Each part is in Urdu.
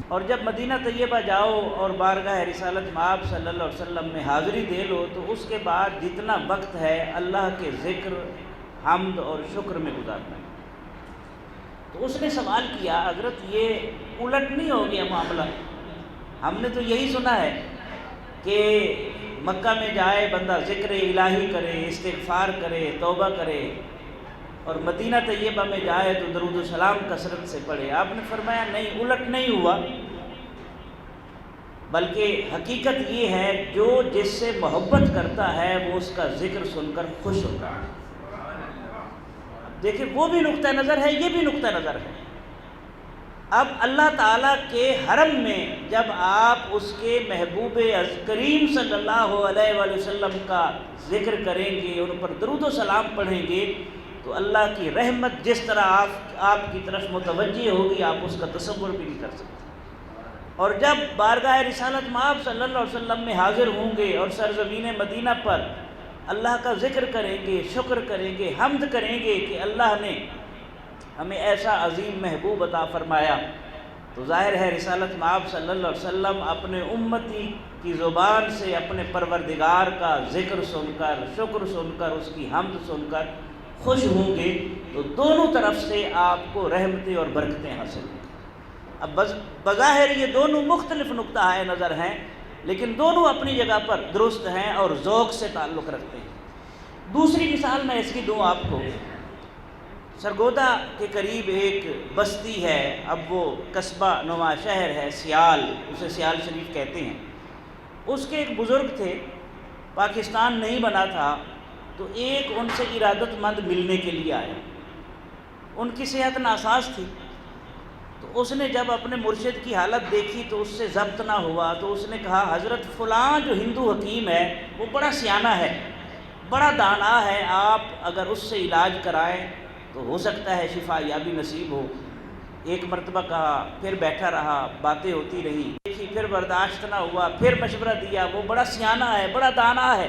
اور جب مدینہ طیبہ جاؤ اور بارگاہ رسالت مآب صلی اللہ علیہ وسلم میں حاضری دے لو تو اس کے بعد جتنا وقت ہے اللہ کے ذکر، حمد اور شکر میں گزارنا ہے۔ تو اس نے سوال کیا حضرت یہ الٹ نہیں ہو گیا معاملہ؟ ہم نے تو یہی سنا ہے کہ مکہ میں جائے بندہ ذکر الہی کرے، استغفار کرے، توبہ کرے، اور مدینہ طیبہ میں جائے تو درود و سلام کثرت سے پڑھے۔ آپ نے فرمایا نہیں، الٹ نہیں ہوا، بلکہ حقیقت یہ ہے جو جس سے محبت کرتا ہے وہ اس کا ذکر سن کر خوش ہوتا ہے۔ دیکھیں وہ بھی نقطہ نظر ہے، یہ بھی نقطہ نظر ہے۔ اب اللہ تعالیٰ کے حرم میں جب آپ اس کے محبوب کریم صلی اللہ علیہ وآلہ وسلم کا ذکر کریں گے، ان پر درود و سلام پڑھیں گے، تو اللہ کی رحمت جس طرح آپ کی طرف متوجہ ہوگی آپ اس کا تصور بھی نہیں کر سکتے۔ اور جب بارگاہ رسالت مآب صلی اللہ علیہ وسلم میں حاضر ہوں گے اور سرزمین مدینہ پر اللہ کا ذکر کریں گے، شکر کریں گے، حمد کریں گے کہ اللہ نے ہمیں ایسا عظیم محبوب عطا فرمایا، تو ظاہر ہے رسالت مآب صلی اللہ علیہ وسلم اپنے امتی کی زبان سے اپنے پروردگار کا ذکر سن کر، شکر سن کر، اس کی حمد سن کر خوش ہوں گے، تو دونوں طرف سے آپ کو رحمتیں اور برکتیں حاصل ہوں گی۔ اب بظاہر یہ دونوں مختلف نقطہ نظر ہیں، لیکن دونوں اپنی جگہ پر درست ہیں اور ذوق سے تعلق رکھتے ہیں۔ دوسری مثال میں اس کی دوں آپ کو۔ سرگودا کے قریب ایک بستی ہے، اب وہ قصبہ نما شہر ہے، سیال، اسے سیال شریف کہتے ہیں۔ اس کے ایک بزرگ تھے، پاکستان نہیں بنا تھا، تو ایک ان سے ارادت مند ملنے کے لیے آیا۔ ان کی صحت ناساز تھی، تو اس نے جب اپنے مرشد کی حالت دیکھی تو اس سے ضبط نہ ہوا، تو اس نے کہا حضرت فلاں جو ہندو حکیم ہے وہ بڑا سیانہ ہے، بڑا دانا ہے، آپ اگر اس سے علاج کرائیں تو ہو سکتا ہے شفا یابی نصیب ہو۔ ایک مرتبہ کہا، پھر بیٹھا رہا، باتیں ہوتی رہی، دیکھی پھر برداشت نہ ہوا، پھر مشورہ دیا، وہ بڑا سیانہ ہے، بڑا دانا ہے،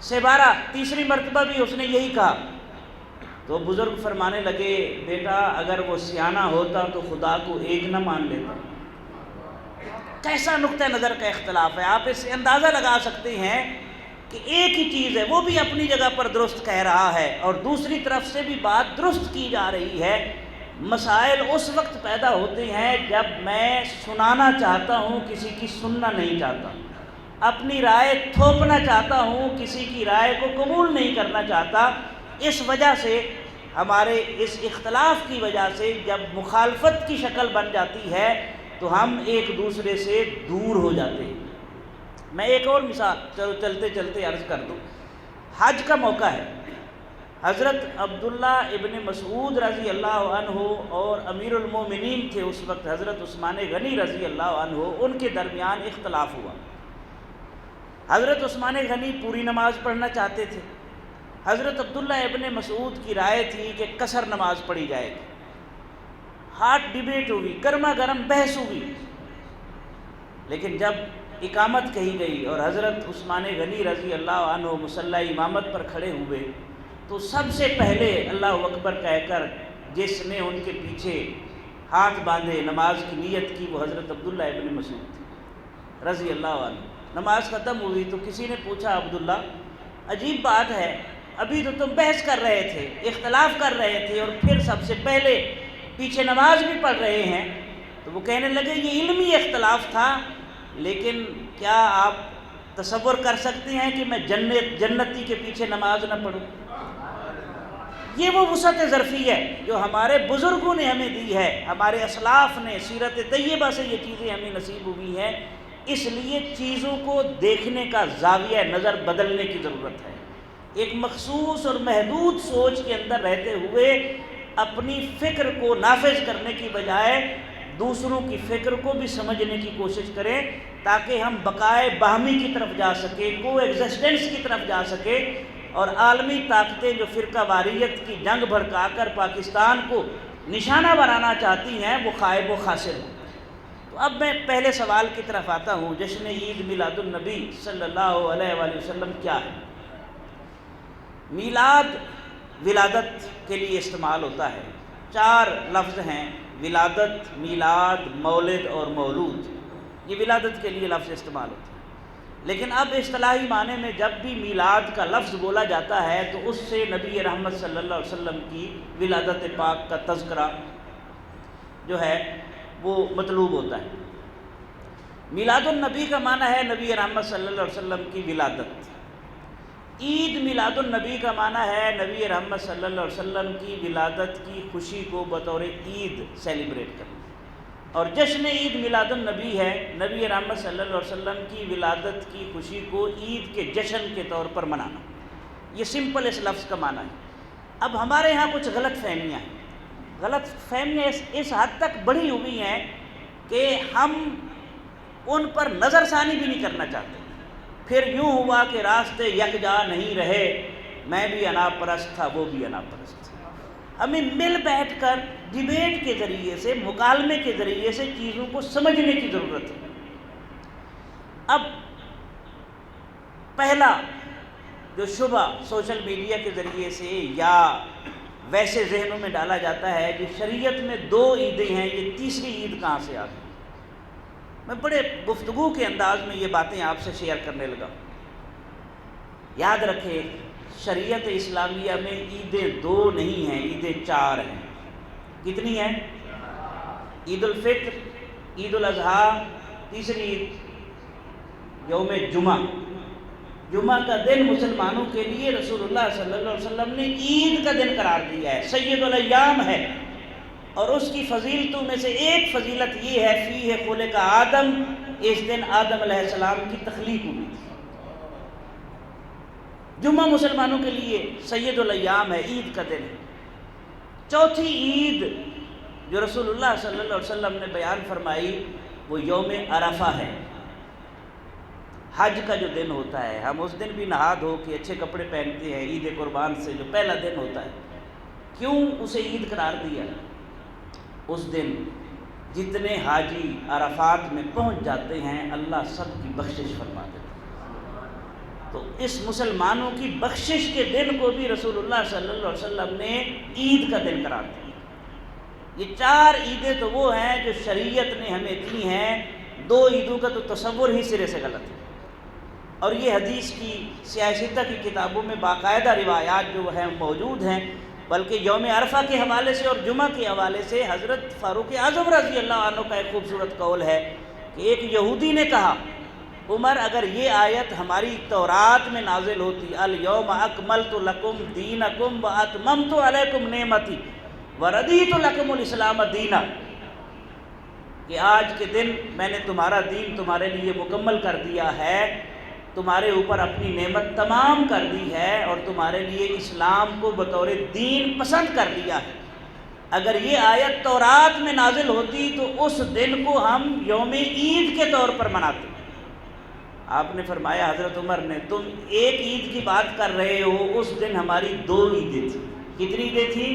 سے بارہ تیسری مرتبہ بھی اس نے یہی کہا۔ تو بزرگ فرمانے لگے، بیٹا اگر وہ سیانہ ہوتا تو خدا کو ایک نہ مان لیتا۔ کیسا نقطہ نظر کا اختلاف ہے! آپ اس سے اندازہ لگا سکتے ہیں کہ ایک ہی چیز ہے، وہ بھی اپنی جگہ پر درست کہہ رہا ہے اور دوسری طرف سے بھی بات درست کی جا رہی ہے۔ مسائل اس وقت پیدا ہوتے ہیں جب میں سنانا چاہتا ہوں، کسی کی سننا نہیں چاہتا، اپنی رائے تھوپنا چاہتا ہوں، کسی کی رائے کو قبول نہیں کرنا چاہتا۔ اس وجہ سے ہمارے اس اختلاف کی وجہ سے جب مخالفت کی شکل بن جاتی ہے تو ہم ایک دوسرے سے دور ہو جاتے ہیں۔ میں ایک اور مثال چلتے چلتے عرض کر دوں۔ حج کا موقع ہے، حضرت عبداللہ ابن مسعود رضی اللہ عنہ اور امیر المومنین تھے اس وقت حضرت عثمان غنی رضی اللہ عنہ، ان کے درمیان اختلاف ہوا۔ حضرت عثمان غنی پوری نماز پڑھنا چاہتے تھے، حضرت عبداللہ ابن مسعود کی رائے تھی کہ قصر نماز پڑھی جائے گی۔ ہاٹ ڈیبیٹ ہوئی، گرما گرم بحث ہوئی، لیکن جب اقامت کہی گئی اور حضرت عثمان غنی رضی اللہ عنہ مصلی امامت پر کھڑے ہوئے تو سب سے پہلے اللہ اکبر کہہ کر جس نے ان کے پیچھے ہاتھ باندھے نماز کی نیت کی وہ حضرت عبداللہ ابن مسعود تھے رضی اللہ عنہ۔ نماز ختم ہوئی تو کسی نے پوچھا، عبداللہ عجیب بات ہے، ابھی تو تم بحث کر رہے تھے، اختلاف کر رہے تھے، اور پھر سب سے پہلے پیچھے نماز بھی پڑھ رہے ہیں۔ تو وہ کہنے لگے یہ علمی اختلاف تھا، لیکن کیا آپ تصور کر سکتے ہیں کہ میں جنتی کے پیچھے نماز نہ پڑھوں؟ یہ وہ وسعت ظرفی ہے جو ہمارے بزرگوں نے ہمیں دی ہے، ہمارے اسلاف نے، سیرت طیبہ سے یہ چیزیں ہمیں نصیب ہوئی ہیں۔ اس لیے چیزوں کو دیکھنے کا زاویہ نظر بدلنے کی ضرورت ہے۔ ایک مخصوص اور محدود سوچ کے اندر رہتے ہوئے اپنی فکر کو نافذ کرنے کی بجائے دوسروں کی فکر کو بھی سمجھنے کی کوشش کریں، تاکہ ہم بقائے باہمی کی طرف جا سکیں، کو ایگزسٹنس کی طرف جا سکیں، اور عالمی طاقتیں جو فرقہ واریت کی جنگ بھڑکا کر پاکستان کو نشانہ بنانا چاہتی ہیں وہ خائب و خاسر ہوں۔ تو اب میں پہلے سوال کی طرف آتا ہوں، جشن عید میلاد النبی صلی اللہ علیہ وآلہ وسلم کیا ہے؟ میلاد ولادت کے لیے استعمال ہوتا ہے، 4 لفظ ہیں، ولادت، میلاد، مولد اور مولود، یہ ولادت کے لیے لفظ استعمال ہوتا ہے۔ لیکن اب اصطلاحی معنی میں جب بھی میلاد کا لفظ بولا جاتا ہے تو اس سے نبی رحمت صلی اللہ علیہ وسلم کی ولادت پاک کا تذکرہ جو ہے وہ مطلوب ہوتا ہے۔ میلاد النبی کا معنی ہے نبی رحمت صلی اللہ علیہ وسلم کی ولادت۔ عید میلاد النبی کا معنی ہے نبی رحمت صلی اللہ علیہ وسلم کی ولادت کی خوشی کو بطور عید سیلیبریٹ کرنا، اور جشن عید میلاد النبی ہے نبی رحمت صلی اللہ علیہ وسلم کی ولادت کی خوشی کو عید کے جشن کے طور پر منانا۔ یہ سمپل اس لفظ کا معنی ہے۔ اب ہمارے ہاں کچھ غلط فہمیاں ہیں، غلط فہمیاں اس حد تک بڑھی ہوئی ہیں کہ ہم ان پر نظر ثانی بھی نہیں کرنا چاہتے۔ پھر یوں ہوا کہ راستے یکجا نہیں رہے، میں بھی انا پرست تھا، وہ بھی انا پرست تھا۔ ہمیں مل بیٹھ کر ڈیبیٹ کے ذریعے سے، مکالمے کے ذریعے سے چیزوں کو سمجھنے کی ضرورت ہے۔ اب پہلا جو شبہ سوشل میڈیا کے ذریعے سے یا ویسے ذہنوں میں ڈالا جاتا ہے کہ شریعت میں 2 عیدیں ہیں، یہ تیسری عید کہاں سے آ گئی؟ میں بڑے گفتگو کے انداز میں یہ باتیں آپ سے شیئر کرنے لگا۔ یاد رکھیں، شریعت اسلامیہ میں عیدیں 2 نہیں ہیں، عیدیں 4 ہیں۔ کتنی ہیں؟ عید الفطر، عید الاضحیٰ، تیسری عید یوم جمعہ۔ جمعہ کا دن مسلمانوں کے لیے رسول اللہ صلی اللہ علیہ وسلم نے عید کا دن قرار دیا ہے، سید الایام ہے، اور اس کی فضیلتوں میں سے ایک فضیلت یہ ہے فیہ خلق آدم، اس دن آدم علیہ السلام کی تخلیق ہوئی تھی۔ جمعہ مسلمانوں کے لیے سید الایام ہے، عید کا دن ہے۔ چوتھی عید جو رسول اللہ صلی اللہ علیہ وسلم نے بیان فرمائی وہ یوم عرفہ ہے، حج کا جو دن ہوتا ہے۔ ہم اس دن بھی نہا دھو کے اچھے کپڑے پہنتے ہیں، عید قربان سے جو پہلا دن ہوتا ہے۔ کیوں اسے عید قرار دیا؟ اس دن جتنے حاجی عرفات میں پہنچ جاتے ہیں اللہ سب کی بخشش فرما دیتا ہے۔ تو اس مسلمانوں کی بخشش کے دن کو بھی رسول اللہ صلی اللہ علیہ وسلم نے عید کا دن قرار دیا۔ یہ 4 عیدیں تو وہ ہیں جو شریعت نے ہمیں دی ہیں، 2 عیدوں کا تو تصور ہی سرے سے غلط ہے۔ اور یہ حدیث کی سیاستہ کی کتابوں میں باقاعدہ روایات جو ہیں موجود ہیں، بلکہ یوم عرفہ کے حوالے سے اور جمعہ کے حوالے سے حضرت فاروق اعظم رضی اللہ عنہ کا ایک خوبصورت قول ہے کہ ایک یہودی نے کہا، عمر اگر یہ آیت ہماری تورات میں نازل ہوتی، الیوم اکملت لکم دینکم واتممت علیکم نعمتی وردیت لکم الاسلام دینا، کہ آج کے دن میں نے تمہارا دین تمہارے لیے مکمل کر دیا ہے، تمہارے اوپر اپنی نعمت تمام کر دی ہے اور تمہارے لیے اسلام کو بطور دین پسند کر دیا ہے۔ اگر یہ آیت تورات میں نازل ہوتی تو اس دن کو ہم یوم عید کے طور پر مناتے۔ آپ نے فرمایا حضرت عمر نے، تم ایک عید کی بات کر رہے ہو، اس دن ہماری 2 عیدیں تھیں۔ کتنی عیدیں تھیں؟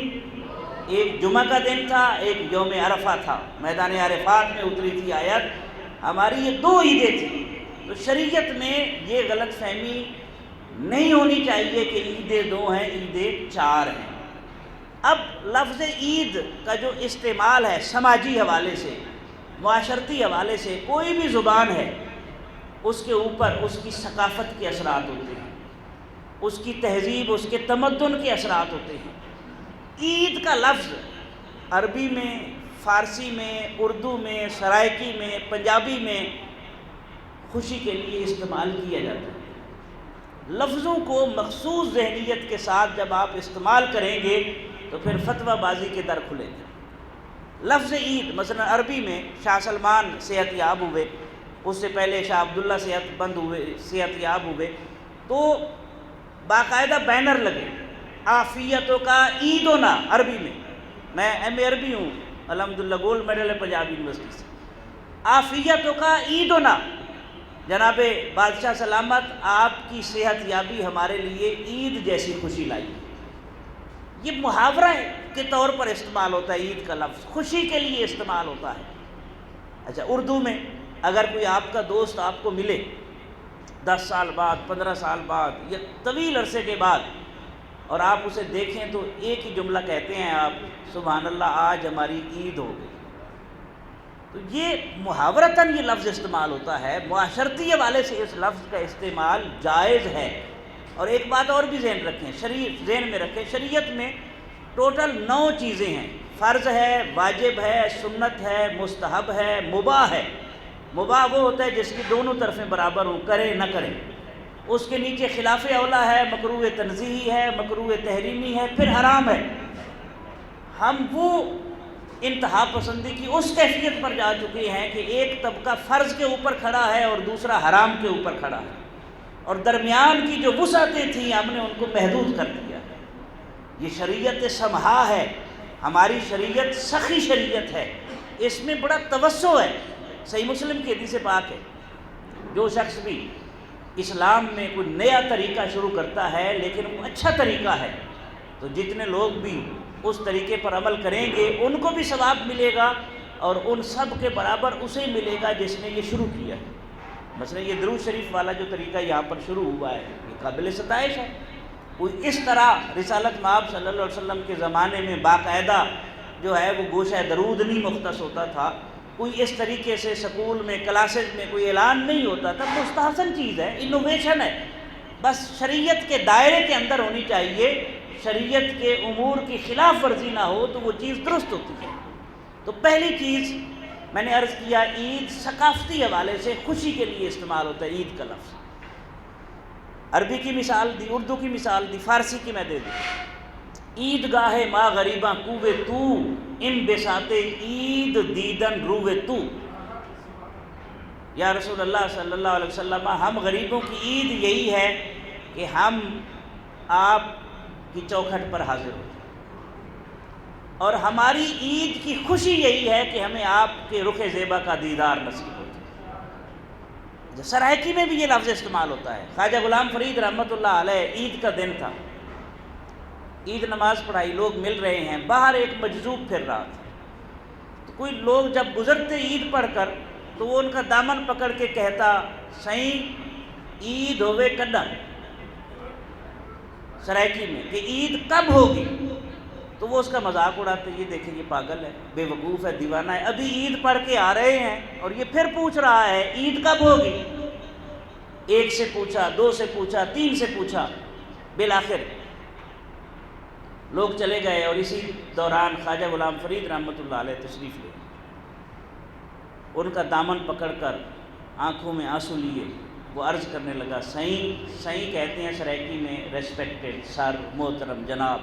ایک جمعہ کا دن تھا، ایک یوم عرفہ تھا، میدان عرفات میں اتری تھی آیت، ہماری یہ 2 عیدیں تھیں۔ تو شریعت میں یہ غلط فہمی نہیں ہونی چاہیے کہ عیدیں 2 ہیں، عیدیں 4 ہیں۔ اب لفظ عید کا جو استعمال ہے سماجی حوالے سے، معاشرتی حوالے سے، کوئی بھی زبان ہے اس کے اوپر اس کی ثقافت کے اثرات ہوتے ہیں، اس کی تہذیب، اس کے تمدن کے اثرات ہوتے ہیں۔ عید کا لفظ عربی میں، فارسی میں، اردو میں، سرائکی میں، پنجابی میں خوشی کے لیے استعمال کیا جاتا ہے۔ لفظوں کو مخصوص ذہنیت کے ساتھ جب آپ استعمال کریں گے تو پھر فتویٰ بازی کے در کھلیں گے۔ لفظ عید مثلا عربی میں شاہ سلمان صحت یاب ہوئے، اس سے پہلے شاہ عبداللہ صحت یاب ہوئے، تو باقاعدہ بینر لگے، عافیتوں کا عیدنا عربی میں ایم اے عربی ہوں الحمدللہ، گولڈ میڈل ہے پنجاب یونیورسٹی سے۔ عافیتوں کا عیدنا، جناب بادشاہ سلامت آپ کی صحت یابی ہمارے لیے عید جیسی خوشی لائی۔ یہ محاورہ کے طور پر استعمال ہوتا ہے، عید کا لفظ خوشی کے لیے استعمال ہوتا ہے۔ اچھا، اردو میں اگر کوئی آپ کا دوست آپ کو ملے 10 سال بعد، 15 سال بعد یا طویل عرصے کے بعد، اور آپ اسے دیکھیں تو ایک ہی جملہ کہتے ہیں آپ، سبحان اللہ آج ہماری عید ہو گئی۔ تو یہ محاورتاً یہ لفظ استعمال ہوتا ہے، معاشرتی حوالے سے اس لفظ کا استعمال جائز ہے۔ اور ایک بات اور بھی ذہن میں رکھیں، شریعت میں ٹوٹل 9 چیزیں ہیں، فرض ہے، واجب ہے، سنت ہے، مستحب ہے، مباح ہے۔ مباح وہ ہوتا ہے جس کی دونوں طرفیں برابر ہوں، کرے نہ کرے۔ اس کے نیچے خلاف اولا ہے، مکروہ تنزیہی ہے، مکروہ تحریمی ہے، پھر حرام ہے۔ ہم وہ انتہا پسندی کی اس کیفیت پر جا چکے ہیں کہ ایک طبقہ فرض کے اوپر کھڑا ہے اور دوسرا حرام کے اوپر کھڑا ہے، اور درمیان کی جو وسعتیں تھیں ہم نے ان کو محدود کر دیا ہے۔ یہ شریعت سمحا ہے، ہماری شریعت سخی شریعت ہے، اس میں بڑا توسع ہے۔ صحیح مسلم کی حدیث پاک ہے، جو شخص بھی اسلام میں کوئی نیا طریقہ شروع کرتا ہے لیکن وہ اچھا طریقہ ہے، تو جتنے لوگ بھی اس طریقے پر عمل کریں گے ان کو بھی ثواب ملے گا، اور ان سب کے برابر اسے ملے گا جس نے یہ شروع کیا ہے۔ مثلا یہ درود شریف والا جو طریقہ یہاں پر شروع ہوا ہے یہ قابل ستائش ہے۔ کوئی اس طرح رسالت مآب صلی اللہ علیہ وسلم کے زمانے میں باقاعدہ جو ہے وہ گوشہ درود نہیں مختص ہوتا تھا، کوئی اس طریقے سے سکول میں کلاسز میں کوئی اعلان نہیں ہوتا تھا۔ مستحسن چیز ہے، انوویشن ہے، بس شریعت کے دائرے کے اندر ہونی چاہیے، شریعت کے امور کی خلاف ورزی نہ ہو تو وہ چیز درست ہوتی ہے۔ تو پہلی چیز میں نے عرض کیا، عید ثقافتی حوالے سے خوشی کے لیے استعمال ہوتا ہے عید کا لفظ۔ عربی کی مثال دی، اردو کی مثال دی، فارسی کی میں دے دی۔ عید گاہ ما غریباں کوے تو، ام بساط عید دیدن روے تو۔ یا رسول اللہ صلی اللہ علیہ وسلم، ہم غریبوں کی عید یہی ہے کہ ہم آپ کی چوکھٹ پر حاضر ہوتے ہیں، اور ہماری عید کی خوشی یہی ہے کہ ہمیں آپ کے رخ زیبا کا دیدار نصیب ہوتا ہے۔ سرائکی میں بھی یہ لفظ استعمال ہوتا ہے۔ خواجہ غلام فرید رحمۃ اللہ علیہ، عید کا دن تھا، عید نماز پڑھائی، لوگ مل رہے ہیں، باہر ایک مجذوب پھر رہا تھا، تو کوئی لوگ جب گزرتے عید پڑھ کر تو وہ ان کا دامن پکڑ کے کہتا، سائیں عید ہوئے کڈا، سرائکی میں کہ عید کب ہوگی؟ تو وہ اس کا مذاق اڑاتے، یہ دیکھیں یہ پاگل ہے، بے وقوف ہے، دیوانہ ہے، ابھی عید پڑھ کے آ رہے ہیں اور یہ پھر پوچھ رہا ہے عید کب ہوگی؟ ایک سے پوچھا، 2 سے پوچھا، 3 سے پوچھا، بالآخر لوگ چلے گئے، اور اسی دوران خواجہ غلام فرید رحمۃ اللہ علیہ تشریف لے، ان کا دامن پکڑ کر آنکھوں میں آنسو لیے وہ عرض کرنے لگا، سائیں، سائیں کہتے ہیں سرائکی میں ریسپیکٹڈ سر، محترم جناب،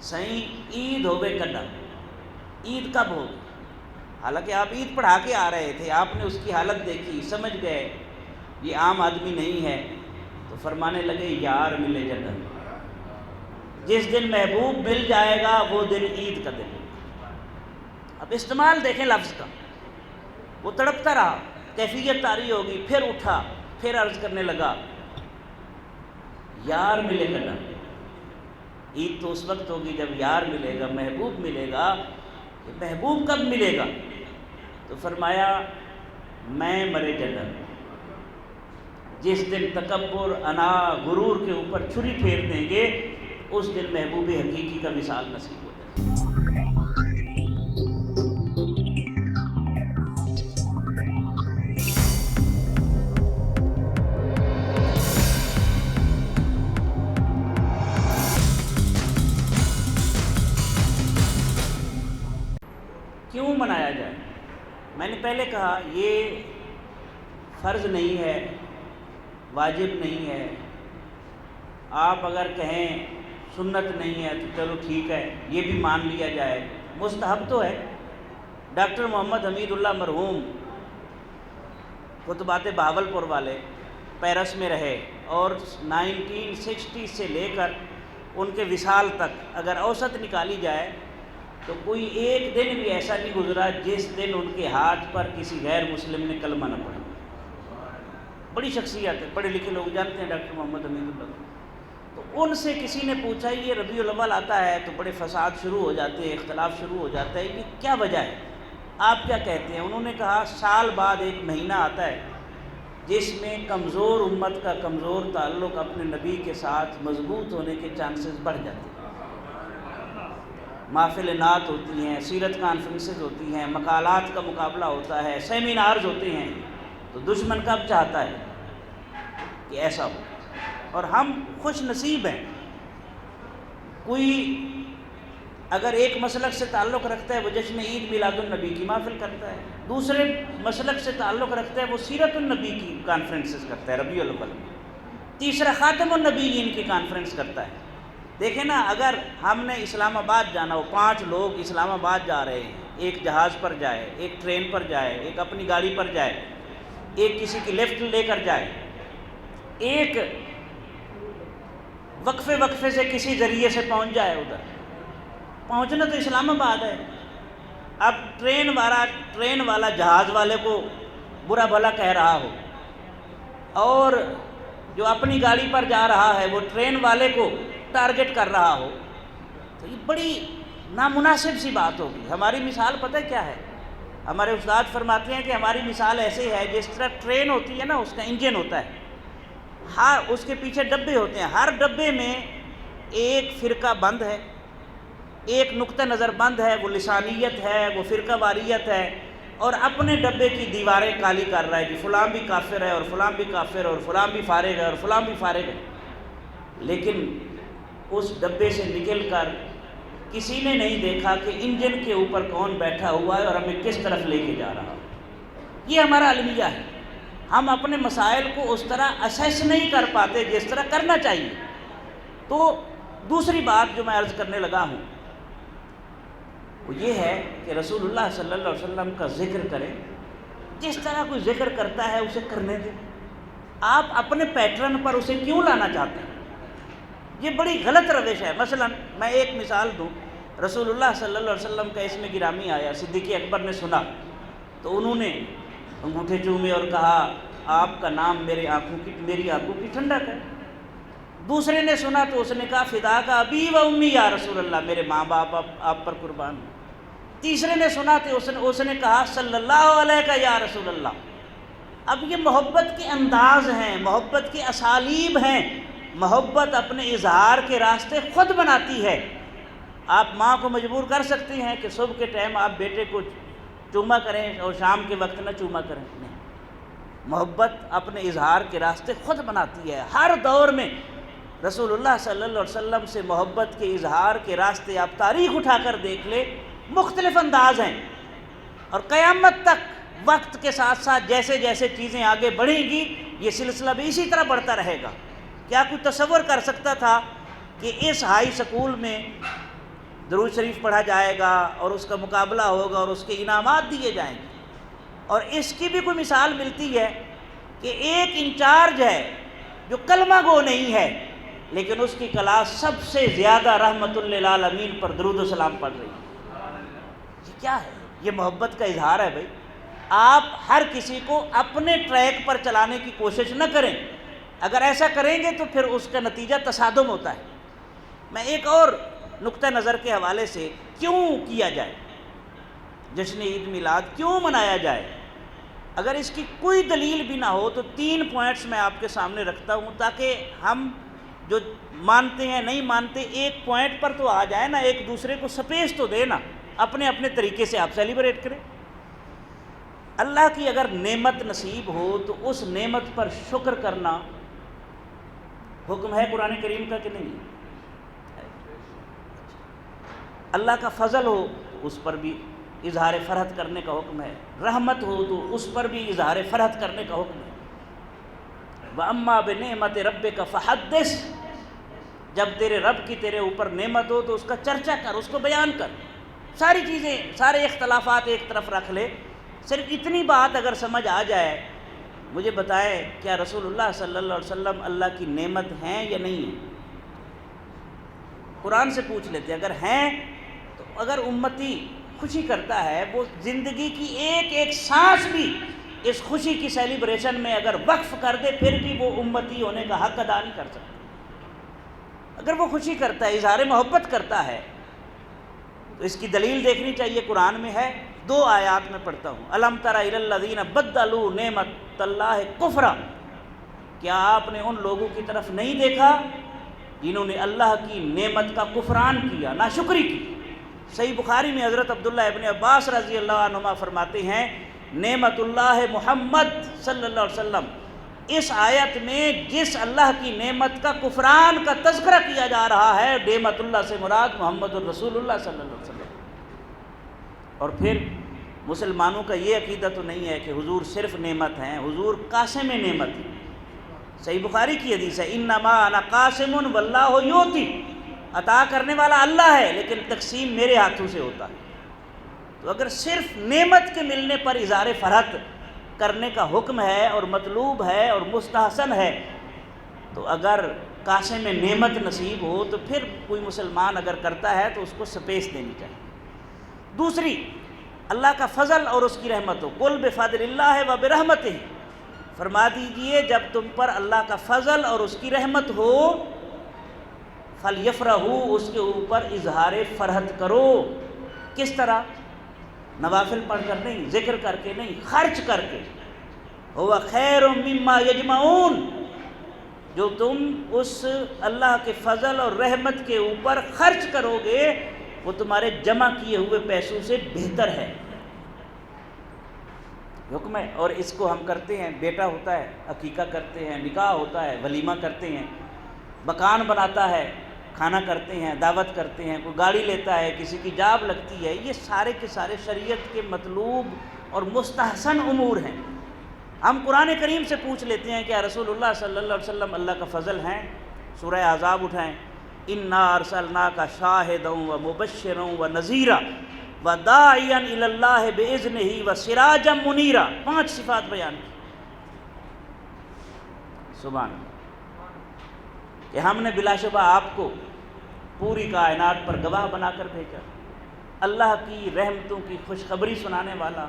سائیں عید ہوئے کڈا، عید کب ہوگی؟ حالانکہ آپ عید پڑھا کے آ رہے تھے، آپ نے اس کی حالت دیکھی، سمجھ گئے یہ عام آدمی نہیں ہے، تو فرمانے لگے یار ملے جدن، جس دن محبوب مل جائے گا وہ دن عید کا دن۔ اب استعمال دیکھیں لفظ کا، وہ تڑپتا رہا، کیفیت طاری ہوگی، پھر اٹھا، پھر عرض کرنے لگا یار ملے گا، عید تو اس وقت ہوگی جب یار ملے گا، محبوب ملے گا، کہ محبوب کب ملے گا؟ تو فرمایا میں مرے جدن، جس دن تکبر، انا، غرور کے اوپر چھری پھیر دیں گے اس دن محبوب حقیقی کا وصال نصیب ہو جائے۔ کیوں منایا جائے؟ میں نے پہلے کہا یہ فرض نہیں ہے، واجب نہیں ہے، آپ اگر کہیں سنت نہیں ہے تو چلو ٹھیک ہے، یہ بھی مان لیا جائے، مستحب تو ہے۔ ڈاکٹر محمد حمید اللہ مرحوم خطبات بہاولپور والے پیرس میں رہے، اور 1960 سے لے کر ان کے وصال تک اگر اوسط نکالی جائے تو کوئی ایک دن بھی ایسا نہیں گزرا جس دن ان کے ہاتھ پر کسی غیر مسلم نے کلمہ نہ پڑھا۔ بڑی شخصیت ہے، پڑھے لکھے لوگ جانتے ہیں ڈاکٹر محمد حمید اللہ۔ تو ان سے کسی نے پوچھا یہ ربیع الاول آتا ہے تو بڑے فساد شروع ہو جاتے ہیں، اختلاف شروع ہو جاتا ہے، یہ کیا وجہ ہے؟ آپ کیا کہتے ہیں؟ انہوں نے کہا سال بعد ایک مہینہ آتا ہے جس میں کمزور امت کا کمزور تعلق اپنے نبی کے ساتھ مضبوط ہونے کے چانسز بڑھ جاتے ہیں۔ محافل نعت ہوتی ہیں، سیرت کانفرنسز ہوتی ہیں، مقالات کا مقابلہ ہوتا ہے، سیمینارز ہوتے ہیں، تو دشمن کب چاہتا ہے کہ ایسا ہو؟ اور ہم خوش نصیب ہیں، کوئی اگر ایک مسلک سے تعلق رکھتا ہے وہ جشن عید میلاد النبی کی محفل کرتا ہے، دوسرے مسلک سے تعلق رکھتا ہے وہ سیرت النبی کی کانفرنسز کرتا ہے ربیع الاول، تیسرا خاتم النبیین کی کانفرنس کرتا ہے۔ دیکھیں نا، اگر ہم نے اسلام آباد جانا ہو، 5 لوگ اسلام آباد جا رہے ہیں، ایک جہاز پر جائے، ایک ٹرین پر جائے، ایک اپنی گاڑی پر جائے، ایک کسی کی لفٹ لے کر جائے، ایک وقفے سے کسی ذریعے سے پہنچ جائے، ادھر پہنچنا تو اسلام آباد ہے۔ اب ٹرین والا جہاز والے کو برا بھلا کہہ رہا ہو، اور جو اپنی گاڑی پر جا رہا ہے وہ ٹرین والے کو ٹارگٹ کر رہا ہو، تو یہ بڑی نامناسب سی بات ہوگی۔ ہماری مثال پتہ کیا ہے؟ ہمارے استاد فرماتے ہیں کہ ہماری مثال ایسے ہے جس طرح ٹرین ہوتی ہے نا، اس کا انجن ہوتا ہے، ہر اس کے پیچھے ڈبے ہوتے ہیں، ہر ڈبے میں ایک فرقہ بند ہے، ایک نقطہ نظر بند ہے، وہ لسانیت ہے، وہ فرقہ واریت ہے، اور اپنے ڈبے کی دیواریں کالی کر رہا ہے کہ فلاں بھی کافر ہے، اور فلاں بھی کافر ہے، اور فلاں بھی فارغ ہے، اور فلاں بھی فارغ ہے۔ لیکن اس ڈبے سے نکل کر کسی نے نہیں دیکھا کہ انجن کے اوپر کون بیٹھا ہوا ہے اور ہمیں کس طرف لے کے جا رہا ہے۔ یہ ہمارا المیہ ہے، ہم اپنے مسائل کو اس طرح اسیس نہیں کر پاتے جس طرح کرنا چاہیے۔ تو دوسری بات جو میں عرض کرنے لگا ہوں وہ یہ ہے کہ رسول اللہ صلی اللہ علیہ وسلم کا ذکر کریں، جس طرح کوئی ذکر کرتا ہے اسے کرنے دیں، آپ اپنے پیٹرن پر اسے کیوں لانا چاہتے ہیں؟ یہ بڑی غلط روش ہے۔ مثلا میں ایک مثال دوں، رسول اللہ صلی اللہ علیہ وسلم کا اسم گرامی آیا، صدیق اکبر نے سنا تو انہوں نے انگوٹھے چومے اور کہا آپ کا نام میری آنکھوں کی ٹھنڈک ہے۔ دوسرے نے سنا تو اس نے کہا فدا کا ابی و امی یا رسول اللہ، میرے ماں باپ آپ پر قربان ہوں۔ تیسرے نے سنا تو اس نے کہا صلی اللہ علیہ کا یا رسول اللہ۔ اب یہ محبت کے انداز ہیں، محبت کے اسالیب ہیں، محبت اپنے اظہار کے راستے خود بناتی ہے۔ آپ ماں کو مجبور کر سکتی ہیں کہ صبح کے ٹائم آپ بیٹے کو چوما کریں اور شام کے وقت نہ چوما کریں، نہیں، محبت اپنے اظہار کے راستے خود بناتی ہے۔ ہر دور میں رسول اللہ صلی اللہ علیہ وسلم سے محبت کے اظہار کے راستے آپ تاریخ اٹھا کر دیکھ لیں، مختلف انداز ہیں، اور قیامت تک وقت کے ساتھ ساتھ جیسے جیسے چیزیں آگے بڑھیں گی یہ سلسلہ بھی اسی طرح بڑھتا رہے گا۔ کیا کوئی تصور کر سکتا تھا کہ اس ہائی سکول میں درود شریف پڑھا جائے گا اور اس کا مقابلہ ہوگا اور اس کے انعامات دیے جائیں گے؟ اور اس کی بھی کوئی مثال ملتی ہے کہ ایک انچارج ہے جو کلمہ گو نہیں ہے، لیکن اس کی کلاس سب سے زیادہ رحمت للعالمین پر درود و سلام پڑھ رہی ہے۔ یہ کیا ہے؟ یہ محبت کا اظہار ہے بھائی۔ آپ ہر کسی کو اپنے ٹریک پر چلانے کی کوشش نہ کریں، اگر ایسا کریں گے تو پھر اس کا نتیجہ تصادم ہوتا ہے۔ میں ایک اور نقطہ نظر کے حوالے سے، کیوں کیا جائے جشن عید میلاد، کیوں منایا جائے، اگر اس کی کوئی دلیل بھی نہ ہو تو 3 پوائنٹس میں آپ کے سامنے رکھتا ہوں تاکہ ہم جو مانتے ہیں نہیں مانتے ایک پوائنٹ پر تو آ جائے نا، ایک دوسرے کو سپیس تو دے نا، اپنے اپنے طریقے سے آپ سیلیبریٹ کریں۔ اللہ کی اگر نعمت نصیب ہو تو اس نعمت پر شکر کرنا حکم ہے قرآن کریم کا کہ نہیں؟ اللہ کا فضل ہو تو اس پر بھی اظہار فرحت کرنے کا حکم ہے، رحمت ہو تو اس پر بھی اظہار فرحت کرنے کا حکم ہے۔ وَأَمَّا بِنِعْمَتِ رَبِّكَ فَحَدِّثْ، جب تیرے رب کی تیرے اوپر نعمت ہو تو اس کا چرچا کر، اس کو بیان کر، ساری چیزیں، سارے اختلافات ایک طرف رکھ لے۔ صرف اتنی بات اگر سمجھ آ جائے، مجھے بتائیں کیا رسول اللہ صلی اللہ علیہ وسلم اللہ کی نعمت ہیں یا نہیں ہیں؟ قرآن سے پوچھ لیتے ہیں، اگر ہیں تو اگر امتی خوشی کرتا ہے، وہ زندگی کی ایک ایک سانس بھی اس خوشی کی سیلیبریشن میں اگر وقف کر دے پھر بھی وہ امتی ہونے کا حق ادا نہیں کر سکتا۔ اگر وہ خوشی کرتا ہے، اظہار محبت کرتا ہے، تو اس کی دلیل دیکھنی چاہیے، قرآن میں ہے۔ 2 آیات میں پڑھتا ہوں، الم تر الی الذین بدلوا نعمت اللہ کفرا، کیا آپ نے ان لوگوں کی طرف نہیں دیکھا جنہوں نے اللہ کی نعمت کا کفران کیا، ناشکری کی؟ صحیح بخاری میں حضرت عبداللہ ابن عباس رضی اللہ عنہما فرماتے ہیں نعمت اللہ محمد صلی اللہ علیہ وسلم، اس آیت میں جس اللہ کی نعمت کا کفران کا تذکرہ کیا جا رہا ہے، نعمت اللہ سے مراد محمد الرسول اللہ صلی اللہ علیہ وسلم۔ اور پھر مسلمانوں کا یہ عقیدہ تو نہیں ہے کہ حضور صرف نعمت ہیں، حضور قاسم نعمت ہیں۔ صحیح بخاری کی حدیث ہے انما انا قاسم واللہ یؤتی، عطا کرنے والا اللہ ہے لیکن تقسیم میرے ہاتھوں سے ہوتا ہے۔ تو اگر صرف نعمت کے ملنے پر اظہار فرحت کرنے کا حکم ہے اور مطلوب ہے اور مستحسن ہے، تو اگر قاسم نعمت نصیب ہو تو پھر کوئی مسلمان اگر کرتا ہے تو اس کو سپیس دینی چاہیے۔ دوسری، اللہ کا فضل اور اس کی رحمت ہو، قل بفضل اللہ و برحمتہ، فرما دیجئے جب تم پر اللہ کا فضل اور اس کی رحمت ہو، فلیفرحوا، اس کے اوپر اظہار فرحت کرو۔ کس طرح؟ نوافل پڑھ کر نہیں، ذکر کر کے نہیں، خرچ کر کے۔ ہوا خیر مما یجمعون، جو تم اس اللہ کے فضل اور رحمت کے اوپر خرچ کرو گے وہ تمہارے جمع کیے ہوئے پیسوں سے بہتر ہے۔ حکم ہے، اور اس کو ہم کرتے ہیں، بیٹا ہوتا ہے عقیقہ کرتے ہیں، نکاح ہوتا ہے ولیمہ کرتے ہیں، مکان بناتا ہے کھانا کرتے ہیں، دعوت کرتے ہیں، کوئی گاڑی لیتا ہے، کسی کی جاب لگتی ہے، یہ سارے کے سارے شریعت کے مطلوب اور مستحسن امور ہیں۔ ہم قرآن کریم سے پوچھ لیتے ہیں کہ رسول اللہ صلی اللہ علیہ وسلم اللہ کا فضل ہیں؟ سورہ احزاب اٹھائیں، انا ارسلناک شاہدا و مبشرا و نذیرا و داعیا الی اللہ باذنہ و سراجا منیرا، 5 صفات بیان کی۔ سبحان اللہ، کہ ہم نے بلا شبہ آپ کو پوری کائنات پر گواہ بنا کر بھیجا، اللہ کی رحمتوں کی خوشخبری سنانے والا،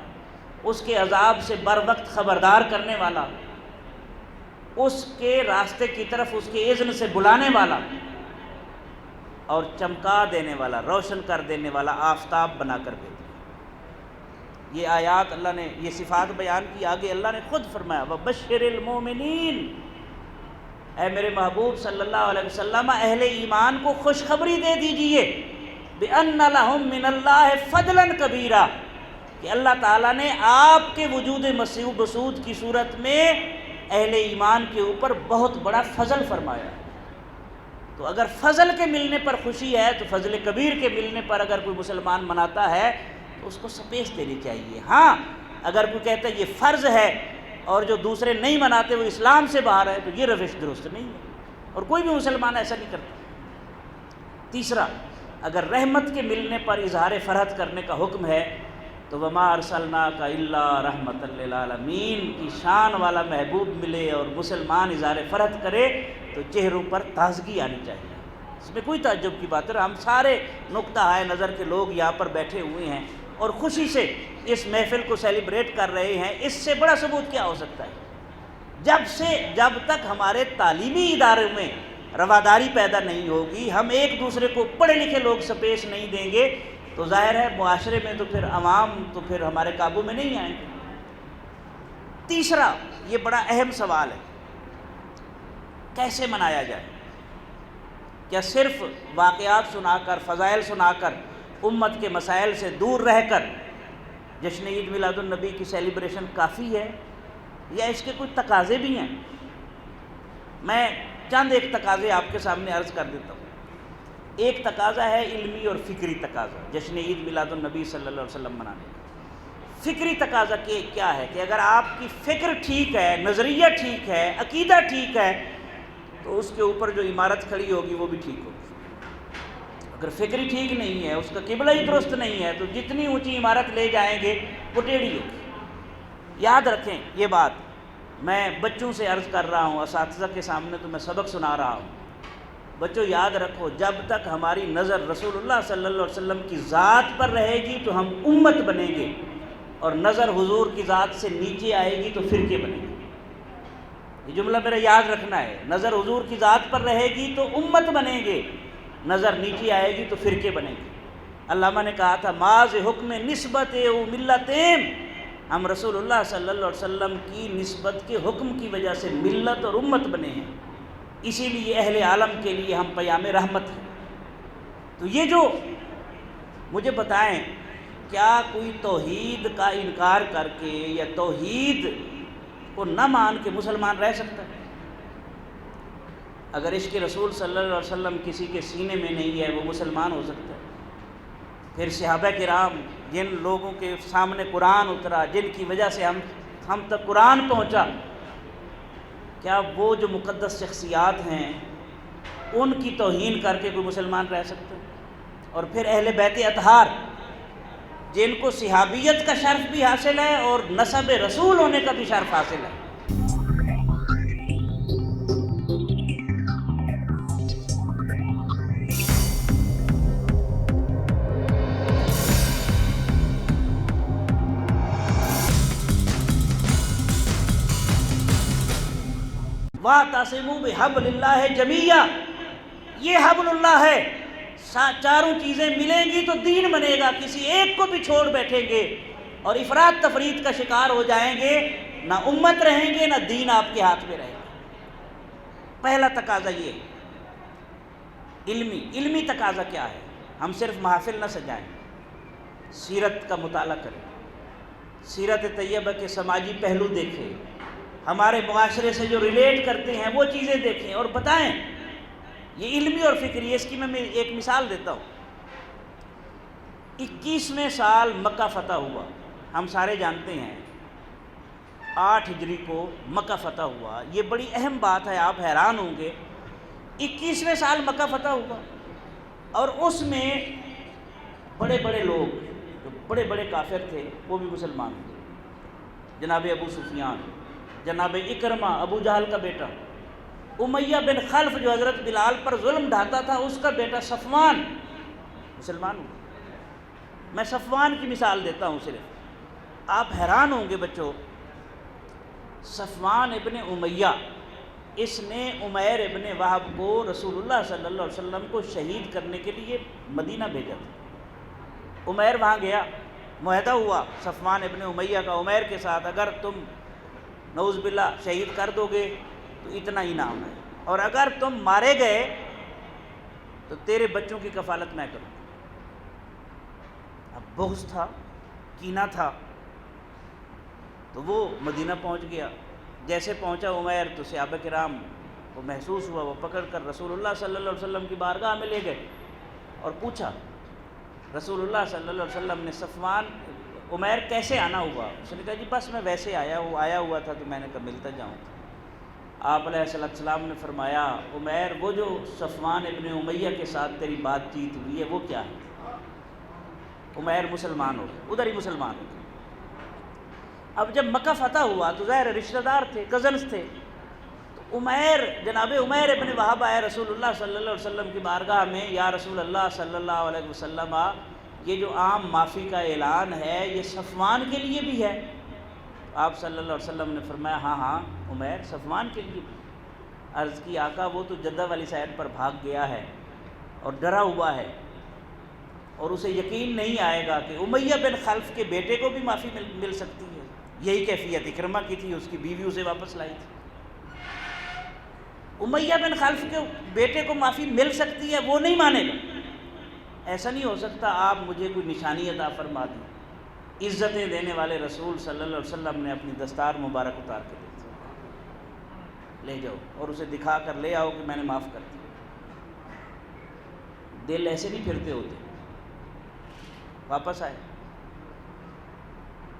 اس کے عذاب سے بر وقت خبردار کرنے والا، اس کے راستے کی طرف اس کے اذن سے بلانے والا، اور چمکا دینے والا، روشن کر دینے والا آفتاب بنا کر بھیجا۔ یہ آیات اللہ نے، یہ صفات بیان کی، آگے اللہ نے خود فرمایا وَبَشِّرِ الْمُؤْمِنِينَ، اے میرے محبوب صلی اللہ علیہ وسلم اہل ایمان کو خوشخبری دے دیجئے بِأَنَّ لَهُم مِّنَ اللَّهِ فَضْلًا كَبِيرًا، کہ اللہ تعالیٰ نے آپ کے وجود مسعود کی صورت میں اہل ایمان کے اوپر بہت بڑا فضل فرمایا۔ تو اگر فضل کے ملنے پر خوشی ہے تو فضل کبیر کے ملنے پر اگر کوئی مسلمان مناتا ہے تو اس کو سپیس دینی چاہیے۔ ہاں اگر کوئی کہتا ہے یہ فرض ہے اور جو دوسرے نہیں مناتے وہ اسلام سے باہر ہے تو یہ روش درست نہیں ہے، اور کوئی بھی مسلمان ایسا نہیں کرتا۔ تیسرا، اگر رحمت کے ملنے پر اظہار فرحت کرنے کا حکم ہے تو وما ارسلناک الا رحمۃ للعالمین کی شان والا محبوب ملے اور مسلمان اظہار فرحت کرے تو چہروں پر تازگی آنی چاہیے۔ اس میں کوئی تعجب کی بات ہے، ہم سارے نقطہ ہائے نظر کے لوگ یہاں پر بیٹھے ہوئے ہیں اور خوشی سے اس محفل کو سیلیبریٹ کر رہے ہیں، اس سے بڑا ثبوت کیا ہو سکتا ہے؟ جب تک ہمارے تعلیمی اداروں میں رواداری پیدا نہیں ہوگی، ہم ایک دوسرے کو پڑھے لکھے لوگ سپیس نہیں دیں گے تو ظاہر ہے معاشرے میں تو پھر عوام تو پھر ہمارے قابو میں نہیں آئیں گے۔ تیسرا، یہ بڑا اہم سوال ہے، کیسے منایا جائے؟ کیا صرف واقعات سنا کر، فضائل سنا کر، امت کے مسائل سے دور رہ کر جشن عید میلاد النبی کی سیلیبریشن کافی ہے، یا اس کے کچھ تقاضے بھی ہیں؟ میں چند ایک تقاضے آپ کے سامنے عرض کر دیتا ہوں۔ ایک تقاضا ہے علمی اور فکری تقاضا جشن عید میلاد النبی صلی اللہ علیہ وسلم منانے کا۔ فکری تقاضا کیا ہے کہ اگر آپ کی فکر ٹھیک ہے، نظریہ ٹھیک ہے، عقیدہ ٹھیک ہے تو اس کے اوپر جو عمارت کھڑی ہوگی وہ بھی ٹھیک ہوگی۔ اگر فکری ٹھیک نہیں ہے، اس کا قبلہ ہی درست نہیں ہے تو جتنی اونچی عمارت لے جائیں گے وہ ٹیڑھی ہوگی۔ یاد رکھیں یہ بات، میں بچوں سے عرض کر رہا ہوں، اساتذہ کے سامنے تو میں سبق سنا رہا ہوں۔ بچوں یاد رکھو، جب تک ہماری نظر رسول اللہ صلی اللہ علیہ وسلم کی ذات پر رہے گی تو ہم امت بنیں گے، اور نظر حضور کی ذات سے نیچے آئے گی تو فرقے بنیں گے۔ یہ جملہ میرا یاد رکھنا ہے، نظر حضور کی ذات پر رہے گی تو امت بنیں گے، نظر نیچے آئے گی تو فرقے بنیں گے۔ علامہ نے کہا تھا ماذ حکم نسبت او ملتین، ہم رسول اللہ صلی اللہ علیہ وسلم کی نسبت کے حکم کی وجہ سے ملت اور امت بنے ہیں، اسی لیے اہل عالم کے لیے ہم پیام رحمت ہیں۔ تو یہ جو مجھے بتائیں کیا کوئی توحید کا انکار کر کے یا توحید کو نہ مان کے مسلمان رہ سکتا ہے؟ اگر عشق رسول صلی اللہ علیہ وسلم کسی کے سینے میں نہیں ہے وہ مسلمان ہو سکتا ہے؟ پھر صحابہ کرام جن لوگوں کے سامنے قرآن اترا، جن کی وجہ سے ہم تک قرآن پہنچا، کیا وہ جو مقدس شخصیات ہیں ان کی توہین کر کے کوئی مسلمان رہ سکتا ہے؟ اور پھر اہل بیت اطہار جن کو صحابیت کا شرف بھی حاصل ہے اور نسب رسول ہونے کا بھی شرف حاصل ہے۔ وَاعْتَصِمُوا بِحَبْلِ اللَّهِ جَمِيعًا، یہ حبل اللہ ہے، چاروں چیزیں ملیں گی تو دین بنے گا۔ کسی ایک کو بھی چھوڑ بیٹھیں گے اور افراد تفرید کا شکار ہو جائیں گے، نہ امت رہیں گے نہ دین آپ کے ہاتھ میں رہے گا۔ پہلا تقاضا یہ علمی تقاضا کیا ہے؟ ہم صرف محافل نہ سجائیں، سیرت کا مطالعہ کریں، سیرت طیبہ کے سماجی پہلو دیکھیں، ہمارے معاشرے سے جو ریلیٹ کرتے ہیں وہ چیزیں دیکھیں اور بتائیں۔ یہ علمی اور فکری ہے۔ اس کی میں ایک مثال دیتا ہوں۔ 21ویں سال مکہ فتح ہوا، ہم سارے جانتے ہیں 8 ہجری کو مکہ فتح ہوا۔ یہ بڑی اہم بات ہے، آپ حیران ہوں گے 21ویں سال مکہ فتح ہوا اور اس میں بڑے بڑے لوگ جو بڑے بڑے کافر تھے وہ بھی مسلمان ہوئے۔ جناب ابو سفیان، جناب اکرمہ ابو جہل کا بیٹا، امیہ بن خلف جو حضرت بلال پر ظلم ڈھاتا تھا اس کا بیٹا صفوان مسلمان ہوا۔ میں صفوان کی مثال دیتا ہوں صرف، آپ حیران ہوں گے بچوں۔ صفوان ابن امیہ، اس نے عمیر ابن وہب کو رسول اللہ صلی اللہ علیہ وسلم کو شہید کرنے کے لیے مدینہ بھیجا تھا۔ عمیر وہاں گیا، معاہدہ ہوا صفوان ابن امیہ کا عمیر کے ساتھ، اگر تم نعوذ باللہ شہید کر دو گے تو اتنا انعام ہے، اور اگر تم مارے گئے تو تیرے بچوں کی کفالت میں کروں۔ اب بغض تھا، کینہ تھا، تو وہ مدینہ پہنچ گیا۔ جیسے پہنچا عمیر تو صحابہ کرام کو محسوس ہوا، وہ پکڑ کر رسول اللہ صلی اللہ علیہ وسلم کی بارگاہ میں لے گئے اور پوچھا۔ رسول اللہ صلی اللہ علیہ وسلم نے صفوان عمیر کیسے آنا ہوا؟ اس نے کہا جی بس میں ویسے آیا ہوا تھا تو میں نے کہا ملتا جاؤں۔ آپ علیہ السلام نے فرمایا عمیر وہ جو صفوان ابن امیہ کے ساتھ تیری بات چیت ہوئی ہے وہ کیا ہے؟ عمیر مسلمان ہو گیا، ادھر ہی مسلمان ہو گیا۔ اب جب مکہ فتح ہوا تو ظاہر رشتہ دار تھے، کزنس تھے، تو جناب عمیر ابن وہب آئے رسول اللہ صلی اللہ علیہ وسلم کی بارگاہ میں، یا رسول اللہ صلی اللہ علیہ وسلم یہ جو عام معافی کا اعلان ہے یہ صفوان کے لیے بھی ہے؟ آپ صلی اللہ علیہ وسلم نے فرمایا ہاں عمیر صفوان کے لیے بھی۔ عرض کی آقا وہ تو جدہ والی سائڈ پر بھاگ گیا ہے اور ڈرا ہوا ہے اور اسے یقین نہیں آئے گا کہ امیہ بن خلف کے بیٹے کو بھی معافی مل سکتی ہے۔ یہی کیفیت اکرمہ کی تھی، اس کی بیوی اسے واپس لائی تھی۔ امیہ بن خلف کے بیٹے کو معافی مل سکتی ہے، وہ نہیں مانے گا۔ ایسا نہیں ہو سکتا آپ مجھے کوئی نشانی عطا فرما دیں۔ عزتیں دینے والے رسول صلی اللہ علیہ وسلم نے اپنی دستار مبارک اتار کے دی تھی، لے جاؤ اور اسے دکھا کر لے آؤ کہ میں نے معاف کر دیا۔ دل ایسے نہیں پھرتے ہوتے۔ واپس آئے۔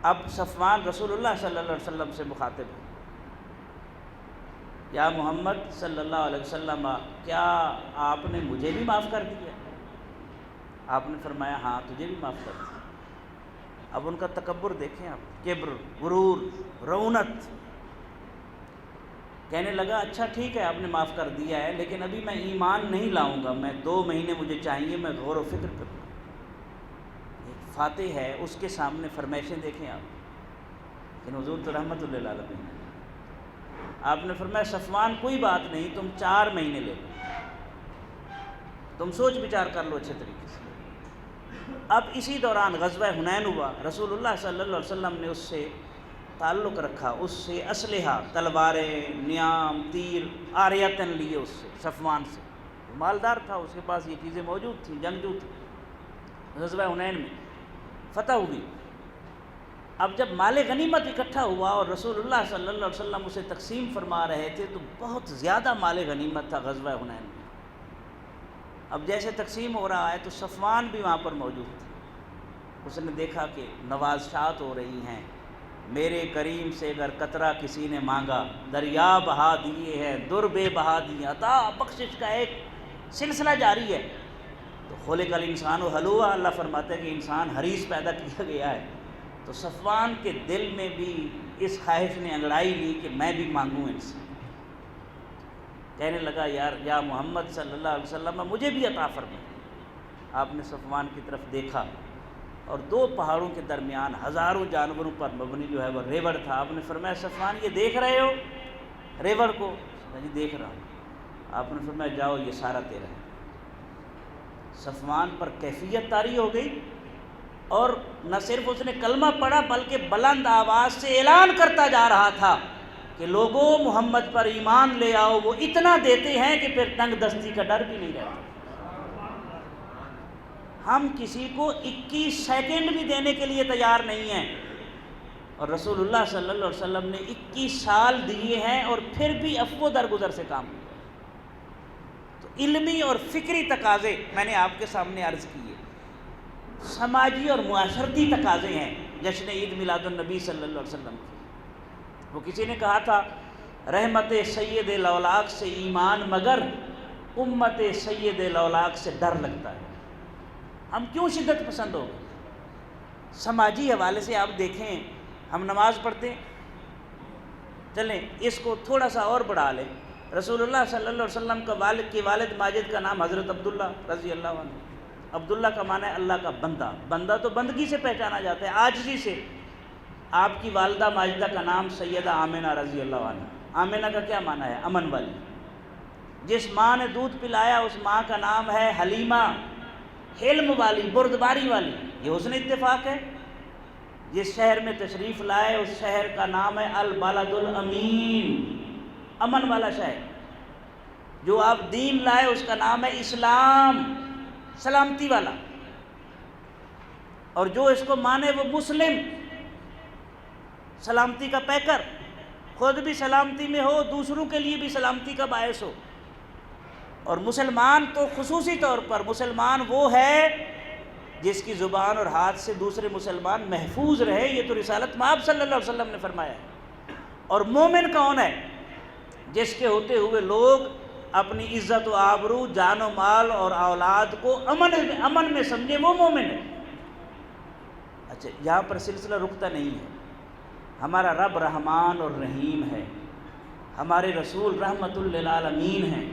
اب صفوان رسول اللہ صلی اللہ علیہ وسلم سے مخاطب ہے، یا محمد صلی اللہ علیہ وسلم کیا آپ نے مجھے بھی معاف کر دیا؟ آپ نے فرمایا ہاں تجھے بھی معاف کر دیا۔ اب ان کا تکبر دیکھیں آپ، کبر، غرور، رعونت۔ کہنے لگا اچھا ٹھیک ہے آپ نے معاف کر دیا ہے لیکن ابھی میں ایمان نہیں لاؤں گا، میں 2 مہینے مجھے چاہیے، میں غور و فکر کروں۔ ایک فاتح ہے اس کے سامنے فرمائشیں دیکھیں آپ، لیکن حضور تو رحمت للعالمین ہے۔ آپ نے فرمایا صفوان کوئی بات نہیں، تم 4 مہینے لے لو، تم سوچ بچار کر لو اچھے طریقے سے۔ اب اسی دوران غزوہ حنین ہوا، رسول اللہ صلی اللہ علیہ وسلم نے اس سے تعلق رکھا، اس سے اسلحہ، تلواریں، نیام، تیر، آریتن لیے اس سے، صفوان سے۔ مالدار تھا، اس کے پاس یہ چیزیں موجود تھیں، جنگجو تھے۔ غزوہ حنین میں فتح ہوئی. اب جب مال غنیمت اکٹھا ہوا اور رسول اللہ صلی اللہ علیہ وسلم اسے تقسیم فرما رہے تھے تو بہت زیادہ مال غنیمت تھا غزوہ حنین میں. اب جیسے تقسیم ہو رہا ہے تو صفوان بھی وہاں پر موجود تھا. اس نے دیکھا کہ نوازشات ہو رہی ہیں، میرے کریم سے اگر قطرہ کسی نے مانگا دریا بہا دیے ہیں، در بے بہا دیے، عطا بخشش کا ایک سلسلہ جاری ہے. تو خلق الانسان حلوہ، اللہ فرماتا ہے کہ انسان حریص پیدا کیا گیا ہے. تو صفوان کے دل میں بھی اس خواہش نے انگڑائی لی کہ میں بھی مانگوں ان سے. کہنے لگا یار یا محمد صلی اللہ علیہ وسلم مجھے بھی عطا فرما. آپ نے صفوان کی طرف دیکھا اور دو پہاڑوں کے درمیان ہزاروں جانوروں پر مبنی جو ہے وہ ریوڑ تھا. آپ نے فرمایا صفوان یہ دیکھ رہے ہو ریوڑ کو؟ جی دیکھ رہا ہوں. آپ نے فرمایا جاؤ یہ سارا تیرا ہے. صفوان پر کیفیت طاری ہو گئی اور نہ صرف اس نے کلمہ پڑھا بلکہ بلند آواز سے اعلان کرتا جا رہا تھا کہ لوگوں محمد پر ایمان لے آؤ، وہ اتنا دیتے ہیں کہ پھر تنگ دستی کا ڈر بھی نہیں رہتا. ہم کسی کو 21 سیکنڈ بھی دینے کے لیے تیار نہیں ہیں، اور رسول اللہ صلی اللہ علیہ وسلم نے 21 سال دیے ہیں اور پھر بھی عفو درگزر سے کام کیا. تو علمی اور فکری تقاضے میں نے آپ کے سامنے عرض کیے، سماجی اور معاشرتی تقاضے ہیں جشن عید میلاد النبی صلی اللہ علیہ وسلم کی. وہ کسی نے کہا تھا رحمت سید الاولاق سے ایمان مگر امت سید الاولاق سے ڈر لگتا ہے. ہم کیوں شدت پسند ہو گئے؟ سماجی حوالے سے آپ دیکھیں، ہم نماز پڑھتے ہیں، چلیں اس کو تھوڑا سا اور بڑھا لیں. رسول اللہ صلی اللہ علیہ وسلم کا والد ماجد کا نام حضرت عبداللہ رضی اللہ عنہ. عبداللہ کا معنی ہے اللہ کا بندہ. بندہ تو بندگی سے پہچانا جاتا ہے، عاجزی سے. آپ کی والدہ ماجدہ کا نام سیدہ آمنہ رضی اللہ عنہ. آمنہ کا کیا معنی ہے؟ امن والی. جس ماں نے دودھ پلایا اس ماں کا نام ہے حلیمہ، حلم والی، بردباری والی. یہ حسن اتفاق ہے. جس شہر میں تشریف لائے اس شہر کا نام ہے البلد الامین، امن والا شہر. جو آپ دین لائے اس کا نام ہے اسلام، سلامتی والا. اور جو اس کو مانے وہ مسلم، سلامتی کا پیکر، خود بھی سلامتی میں ہو، دوسروں کے لیے بھی سلامتی کا باعث ہو. اور مسلمان تو خصوصی طور پر مسلمان وہ ہے جس کی زبان اور ہاتھ سے دوسرے مسلمان محفوظ رہے. یہ تو رسالت مآب صلی اللہ علیہ وسلم نے فرمایا ہے. اور مومن کون ہے؟ جس کے ہوتے ہوئے لوگ اپنی عزت و آبرو، جان و مال اور اولاد کو امن میں سمجھے، وہ مومن ہے. اچھا یہاں پر سلسلہ رکتا نہیں ہے. ہمارا رب رحمان اور رحیم ہے، ہمارے رسول رحمت للعالمین ہیں.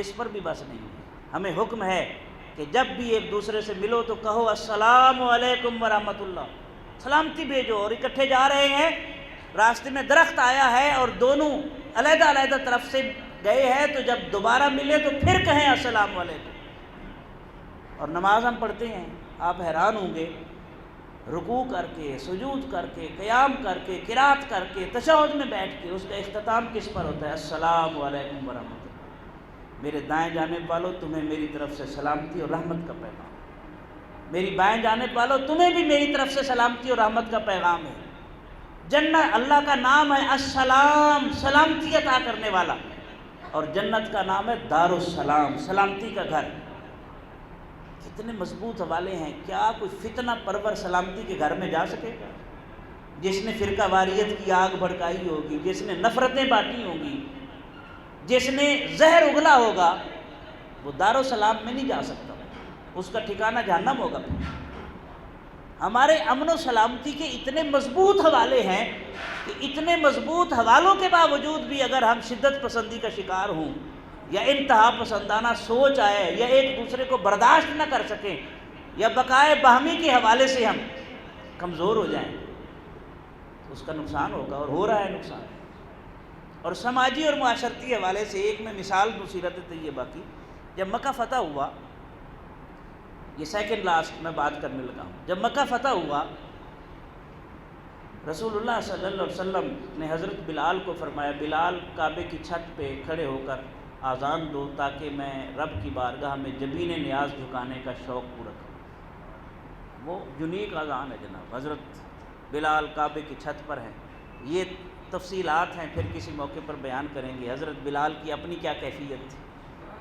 اس پر بھی بس نہیں ہے. ہمیں حکم ہے کہ جب بھی ایک دوسرے سے ملو تو کہو السلام علیکم ورحمۃ اللہ، سلامتی بھیجو. اور اکٹھے جا رہے ہیں، راستے میں درخت آیا ہے اور دونوں علیحدہ علیحدہ طرف سے گئے ہیں، تو جب دوبارہ ملے تو پھر کہیں السلام علیکم. اور نماز ہم پڑھتے ہیں، آپ حیران ہوں گے، رکوع کر کے، سجود کر کے، قیام کر کے، قرات کر کے، تشہد میں بیٹھ کے اس کا اختتام کس پر ہوتا ہے؟ السلام علیکم ورحمۃ اللہ. میرے دائیں جانب والوں تمہیں میری طرف سے سلامتی اور رحمت کا پیغام. میری بائیں جانب والوں تمہیں بھی میری طرف سے سلامتی اور رحمت کا پیغام ہے. جنت اللہ کا نام ہے السلام، سلامتی عطا کرنے والا. اور جنت کا نام ہے دار السلام، سلامتی کا گھر. کتنے مضبوط حوالے ہیں. کیا کوئی فتنہ پرور سلامتی کے گھر میں جا سکے گا؟ جس نے فرقہ واریت کی آگ بھڑکائی ہوگی، جس نے نفرتیں بانٹی ہوں گی، جس نے زہر اگلا ہوگا، وہ دار السلام میں نہیں جا سکتا. اس کا ٹھکانہ جہنم ہوگا. ہمارے امن و سلامتی کے اتنے مضبوط حوالے ہیں کہ اتنے مضبوط حوالوں کے باوجود بھی اگر ہم شدت پسندی کا شکار ہوں یا انتہا پسندانہ سوچ آئے یا ایک دوسرے کو برداشت نہ کر سکیں یا بقائے باہمی کے حوالے سے ہم کمزور ہو جائیں تو اس کا نقصان ہوگا، اور ہو رہا ہے نقصان. اور سماجی اور معاشرتی حوالے سے ایک میں مثال دوں سیرت طیبہ کی. جب مکہ فتح ہوا، یہ سیکنڈ لاسٹ میں بات کرنے لگا ہوں، جب مکہ فتح ہوا رسول اللہ صلی اللہ علیہ وسلم نے حضرت بلال کو فرمایا، بلال کعبے کی چھت پہ کھڑے ہو کر آذان دو تاکہ میں رب کی بارگاہ میں جبین نیاز جھکانے کا شوق پورا کروں۔ وہ یونیک آذان ہے جناب، حضرت بلال کعبے کی چھت پر ہیں۔ یہ تفصیلات ہیں، پھر کسی موقع پر بیان کریں گے۔ حضرت بلال کی اپنی کیا کیفیت تھی،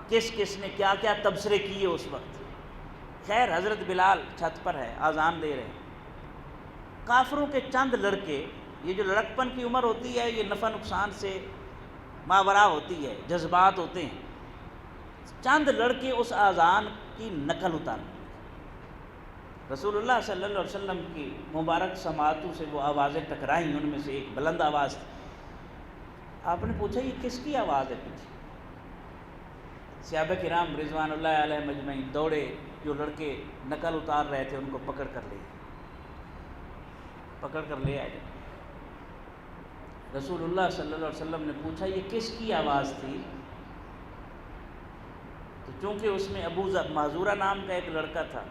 کس کس نے کیا کیا تبصرے کیے اس وقت۔ خیر، حضرت بلال چھت پر ہے، آذان دے رہے ہیں۔ کافروں کے چند لڑکے، یہ جو لڑکپن کی عمر ہوتی ہے یہ نفع نقصان سے ماورا ہوتی ہے، جذبات ہوتے ہیں، چند لڑکے اس آذان کی نقل اتارنے، رسول اللہ صلی اللہ علیہ وسلم کی مبارک سماعتوں سے وہ آوازیں ٹکرائیں۔ ان میں سے ایک بلند آواز تھی۔ آپ نے پوچھا یہ کس کی آواز ہے پیچھے؟ صحابہ کرام رضوان اللہ علیہ مجمعین دوڑے، جو لڑکے نقل اتار رہے تھے ان کو پکڑ کر لے آئے۔ رسول اللہ صلی اللہ علیہ وسلم نے پوچھا یہ کس کی آواز تھی؟ تو چونکہ اس میں ابو معذورہ نام کا ایک لڑکا تھا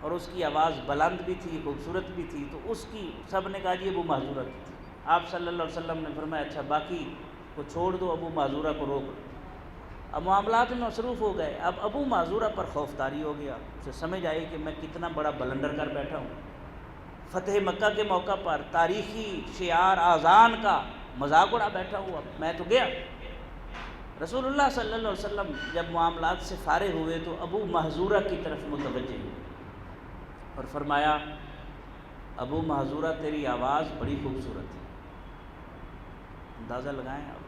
اور اس کی آواز بلند بھی تھی، خوبصورت بھی تھی، تو اس کی سب نے کہا جی ابو معذورہ کی تھی۔ آپ صلی اللہ علیہ وسلم نے فرمایا اچھا باقی کو چھوڑ دو، ابو معذورہ کو روک دو۔ اب معاملات میں مصروف ہو گئے۔ اب ابو معذورہ پر خوف طاری ہو گیا، اسے سمجھ آئی کہ میں کتنا بڑا بلنڈر کر بیٹھا ہوں۔ فتح مکہ کے موقع پر تاریخی شعار آذان کا مذاق اڑا بیٹھا ہوا، میں تو گیا۔ رسول اللہ صلی اللہ علیہ وسلم جب معاملات سے فارغ ہوئے تو ابو محذورہ کی طرف متوجہ ہوئے اور فرمایا ابو محذورہ تیری آواز بڑی خوبصورت ہے۔ اندازہ لگائیں آپ،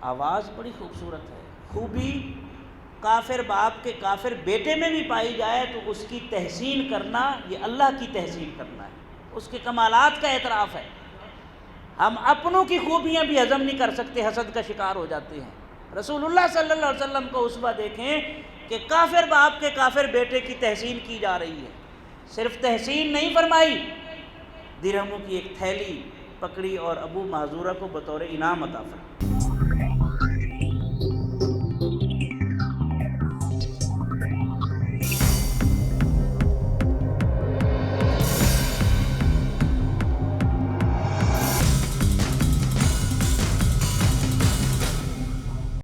آواز بڑی خوبصورت ہے۔ خوبی کافر باپ کے کافر بیٹے میں بھی پائی جائے تو اس کی تحسین کرنا یہ اللہ کی تحسین کرنا ہے، اس کے کمالات کا اعتراف ہے۔ ہم اپنوں کی خوبیاں بھی ہضم نہیں کر سکتے، حسد کا شکار ہو جاتے ہیں۔ رسول اللہ صلی اللہ علیہ وسلم کو اسوہ دیکھیں کہ کافر باپ کے کافر بیٹے کی تحسین کی جا رہی ہے۔ صرف تحسین نہیں فرمائی، درہموں کی ایک تھیلی پکڑی اور ابو محذورہ کو بطور انعام عطا فرمائی۔